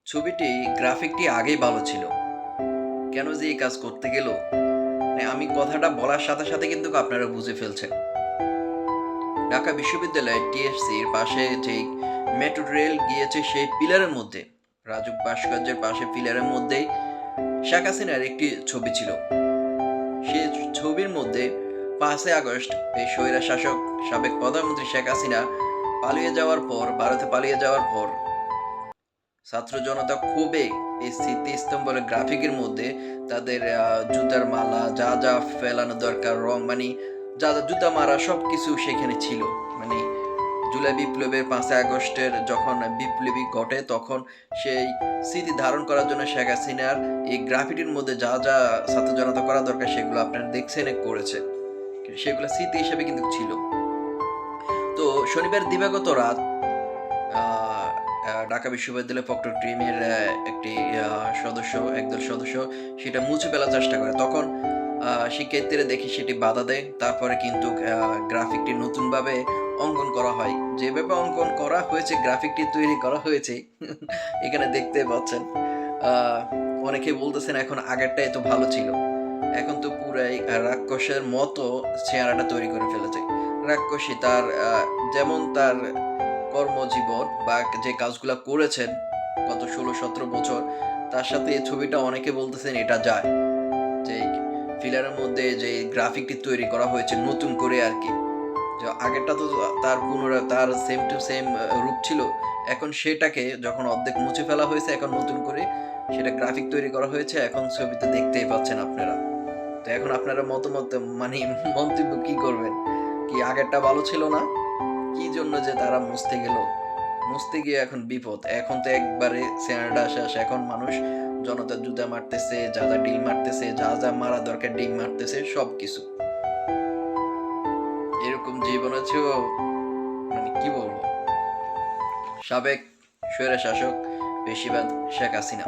ছবিটি গ্রাফিকটি আগেই ভালো ছিল। কেন যে এই কাজ করতে গেল? আমি কথাটা বলার সাথে, সাথে কিন্তু আপনারা বুঝে ফেলছেন। ঢাকা বিশ্ববিদ্যালয়ের টিএসসির পাশে যেই মেট্রো রেল গিয়েছে সেই পিলারের মধ্যে, রাজুক ভাস্কর্যের পাশে পিলারের মধ্যেই শেখ হাসিনার একটি ছবি ছিল। সেই ছবির মধ্যে ৫ই আগস্ট এই স্বৈরশাসক সাবেক প্রধানমন্ত্রী শেখ হাসিনা পালিয়ে যাওয়ার পর, ভারতে পালিয়ে যাওয়ার পর ছাত্র জনতা ক্ষোভে এই স্মৃতিস্তম্ভের গ্রাফিকের মধ্যে তাদের জুতার মালা যা যা ফেলানো দরকার রং যা যা জুতা মারা সবকিছু সেখানে ছিল। মানে জুলাই বিপ্লবের ৫ই আগস্টের যখন বিপ্লবী ঘটে তখন সেই স্মৃতি ধারণ করার জন্য শেখ হাসিনার এই গ্রাফিটির মধ্যে যা যা ছাত্র জনতা করা দরকার সেগুলো আপনারা দেখছেন করেছে। সেগুলো স্মৃতি হিসেবে কিন্তু ছিল। তো শনিবার দিবাগত রাত আ ঢাকা বিশ্ববিদ্যালয় প্রক্টর টিমের একটি একদল সদস্য সেটা মুছে ফেলার চেষ্টা করে। তখন শিক্ষার্থীরা দেখে সেটি বাধা দেয়। তারপরে কিন্তু গ্রাফিকটি নতুনভাবে অঙ্কন করা হয়। যেভাবে অঙ্কন করা হয়েছে, গ্রাফিকটি তৈরি করা হয়েছে এখানে দেখতে পাচ্ছেন। আ অনেকেই বলতেছেন এখন আগেরটাই তো ভালো ছিল। এখন তো পুরাই রাক্ষসের মতো চেহারাটা তৈরি করে ফেলেছে। রাক্ষসী তার যেমন তার কর্মজীবন বা যে কাজগুলা করেছেন গত ১৬-১৭ বছর, তার সাথে এই ছবিটা অনেকে বলতেছেন এটা যায়। যে ফিলারের মধ্যে যে গ্রাফিকটি তৈরি করা হয়েছে নতুন করে আরকি। যে আগেরটা তো তার তার সেম টু সেম রূপ ছিল। এখন সেটাকে যখন অর্ধেক মুছে ফেলা হয়েছে, এখন নতুন করে সেটা গ্রাফিক তৈরি করা হয়েছে। এখন ছবিতে দেখতেই পাচ্ছেন আপনারা। তো এখন আপনারা মতামত মানে মন্তব্য কি করবেন? কি আগেরটা ভালো ছিল না? কি জন্য যে তারা মুছতে গেল? মুছতে গিয়ে এখন বিপদ। এখন তো একবারে চেহারাটা শেষ। এখন মানুষ জনতার জুতা মারতেছে, যা, যা ডিল মারতেছে, যা, যা মারা দরকার ডিল মারতেছে সবকিছু। এরকম জীবনের চেয়েও মানে কি বলবো? সাবেক স্বৈরশাসক পেশিবাদ শেখ হাসিনা।